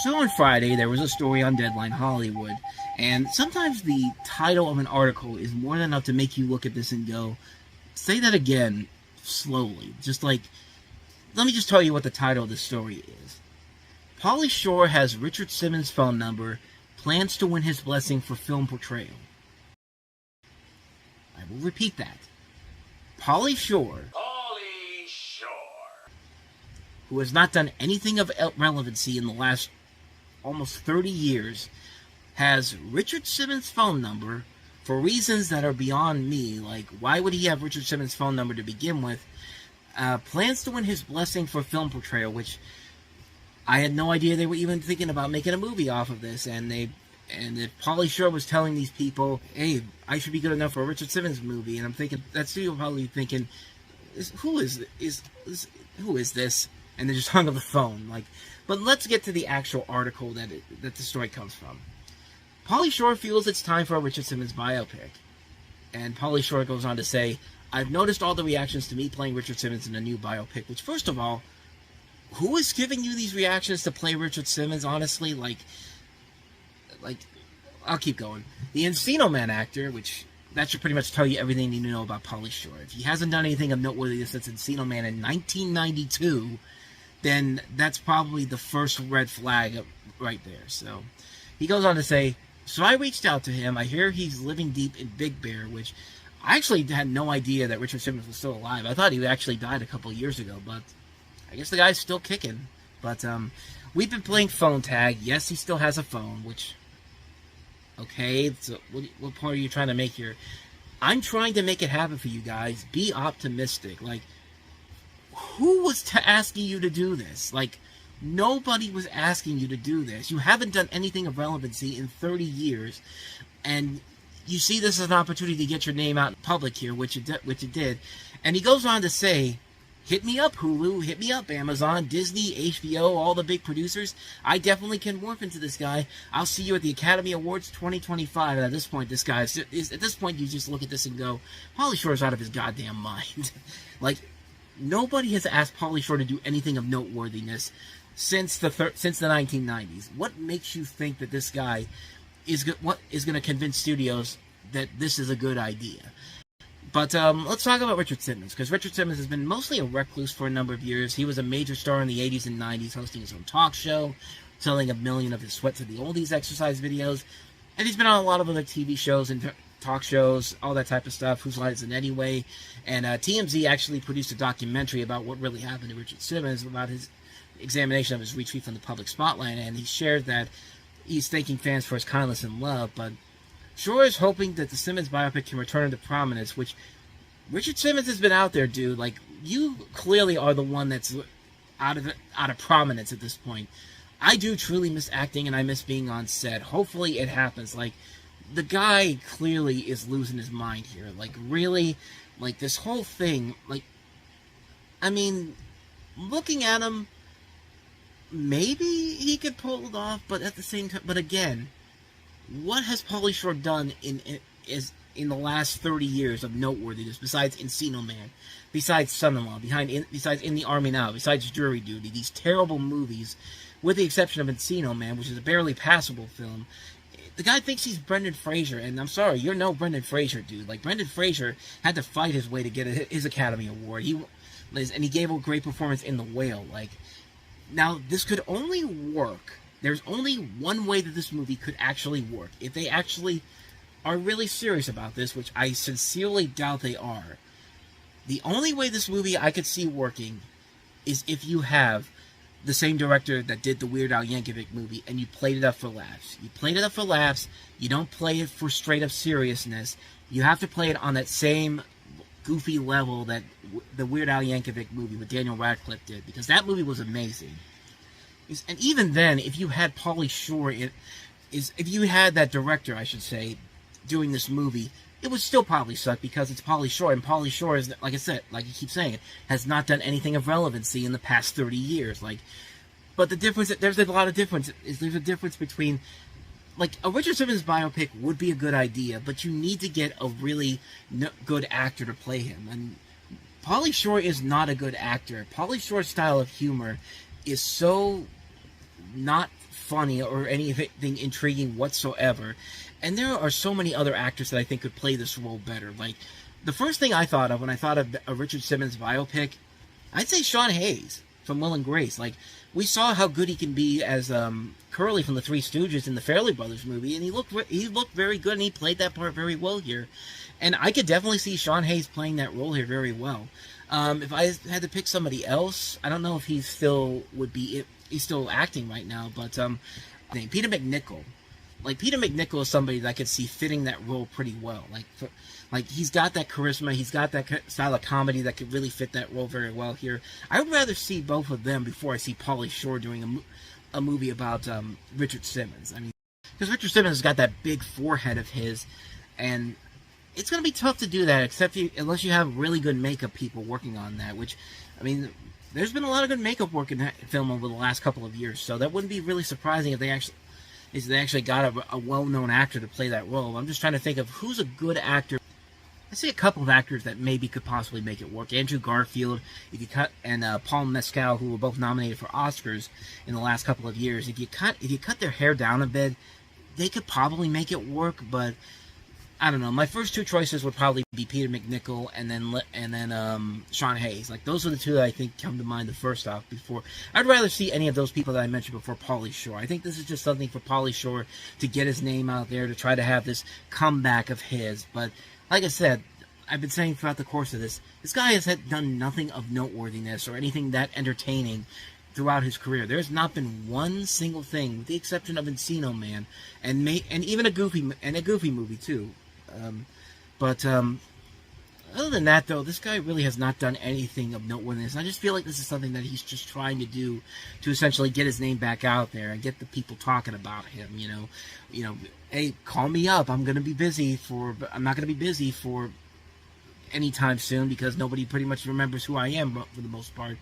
So on Friday, there was a story on Deadline Hollywood, and sometimes the title of an article is more than enough to make you look at this and go, say that again, slowly. Just like, let me just tell you what the title of the story is. Pauly Shore has Richard Simmons' phone number, plans to win his blessing for film portrayal. I will repeat that. Pauly Shore, who has not done anything of relevancy in the last almost 30 years, has Richard Simmons' phone number for reasons that are beyond me. Like, why would he have Richard Simmons' phone number to begin with? Plans to win his blessing for film portrayal, which I had no idea they were even thinking about making a movie off of this. And if Pauly Shore was telling these people, hey, I should be good enough for a Richard Simmons movie, and I'm thinking, that studio probably thinking, who is this? And they just hung up the phone. But let's get to the actual article that the story comes from. Pauly Shore feels it's time for a Richard Simmons biopic. And Pauly Shore goes on to say, I've noticed all the reactions to me playing Richard Simmons in a new biopic, which, first of all, who is giving you these reactions to play Richard Simmons, honestly? Like, I'll keep going. The Encino Man actor, which that should pretty much tell you everything you need to know about Pauly Shore. If he hasn't done anything of noteworthy since Encino Man in 1992, then that's probably the first red flag right there. So he goes on to say, so I reached out to him. I hear he's living deep in Big Bear, which I actually had no idea that Richard Simmons was still alive. I thought he actually died a couple of years ago, but I guess the guy's still kicking. But we've been playing phone tag. Yes, he still has a phone, which, okay, so what point are you trying to make here? I'm trying to make it happen for you guys. Be optimistic. Like, who was asking you to do this? Like, nobody was asking you to do this. You haven't done anything of relevancy in 30 years, and you see this as an opportunity to get your name out in public here, which it did. And he goes on to say, hit me up, Hulu, hit me up, Amazon, Disney, HBO, all the big producers. I definitely can morph into this guy. I'll see you at the Academy Awards 2025. And at this point, at this point, you just look at this and go, Pauly Shore's out of his goddamn mind. Like, nobody has asked Pauly Shore to do anything of noteworthiness since the 1990s. What makes you think that this guy is going to convince studios that this is a good idea? But let's talk about Richard Simmons, because Richard Simmons has been mostly a recluse for a number of years. He was a major star in the 80s and 90s, hosting his own talk show, selling 1 million of his Sweat to the Oldies exercise videos, and he's been on a lot of other TV shows and talk shows, all that type of stuff. Whose Line Is It Anyway? And TMZ actually produced a documentary about what really happened to Richard Simmons, about his examination of his retreat from the public spotlight, and he shared that he's thanking fans for his kindness and love, but Shore is hoping that the Simmons biopic can return him to prominence, which Richard Simmons has been out there, dude. Like, you clearly are the one that's out of prominence at this point. I do truly miss acting, and I miss being on set. Hopefully it happens. Like, the guy clearly is losing his mind here. Like, really, like, this whole thing, like, I mean, looking at him, maybe he could pull it off, but at the same time, but again, what has Pauly Shore done in the last 30 years of noteworthiness besides Encino Man, besides Son-in-Law, besides In the Army Now, besides Jury Duty, these terrible movies, with the exception of Encino Man, which is a barely passable film? The guy thinks he's Brendan Fraser, and I'm sorry, you're no Brendan Fraser, dude. Like, Brendan Fraser had to fight his way to get his Academy Award. He gave a great performance in The Whale. Like, now, this could only work. There's only one way that this movie could actually work. If they actually are really serious about this, which I sincerely doubt they are, the only way this movie I could see working is if you have the same director that did the Weird Al Yankovic movie, and you played it up for laughs. You played it up for laughs. You don't play it for straight-up seriousness. You have to play it on that same goofy level that the Weird Al Yankovic movie with Daniel Radcliffe did, because that movie was amazing. And even then, if you had Pauly Shore, if you had that director, I should say, doing this movie, it would still probably suck because it's Pauly Shore, and Pauly Shore is, like I said, like you keep saying, has not done anything of relevancy in the past 30 years. Like, but the difference, there's a lot of difference. There's a difference between, like, a Richard Simmons biopic would be a good idea, but you need to get a really good actor to play him. And Pauly Shore is not a good actor. Pauly Shore's style of humor is so not funny or anything intriguing whatsoever. And there are so many other actors that I think could play this role better. Like, the first thing I thought of when I thought of a Richard Simmons biopic, I'd say Sean Hayes from Will and Grace. Like, we saw how good he can be as Curly from the Three Stooges in the Farrelly Brothers movie, and he looked very good, and he played that part very well here. And I could definitely see Sean Hayes playing that role here very well. If I had to pick somebody else, I don't know if he's still acting right now, but Peter McNichol. Like, Peter McNichol is somebody that I could see fitting that role pretty well. Like he's got that charisma, he's got that style of comedy that could really fit that role very well here. I would rather see both of them before I see Pauly Shore doing a movie about Richard Simmons. I mean, because Richard Simmons has got that big forehead of his, and it's going to be tough to do that unless you have really good makeup people working on that, which, I mean, there's been a lot of good makeup work in that film over the last couple of years, so that wouldn't be really surprising if they actually got a well-known actor to play that role. I'm just trying to think of who's a good actor. I see a couple of actors that maybe could possibly make it work. Andrew Garfield, and Paul Mescal, who were both nominated for Oscars in the last couple of years. If you cut their hair down a bit, they could probably make it work. But I don't know. My first two choices would probably be Peter McNichol and then Sean Hayes. Like, those are the two that I think come to mind the first off. Before I'd rather see any of those people that I mentioned before Pauly Shore. I think this is just something for Pauly Shore to get his name out there, to try to have this comeback of his. But like I said, I've been saying throughout the course of this guy has done nothing of noteworthiness or anything that entertaining throughout his career. There's not been one single thing, with the exception of Encino Man, and even a Goofy movie too. Other than that, though, this guy really has not done anything of noteworthiness. And I just feel like this is something that he's just trying to do to essentially get his name back out there and get the people talking about him. You know, hey, call me up. I'm not going to be busy for anytime soon because nobody pretty much remembers who I am for the most part.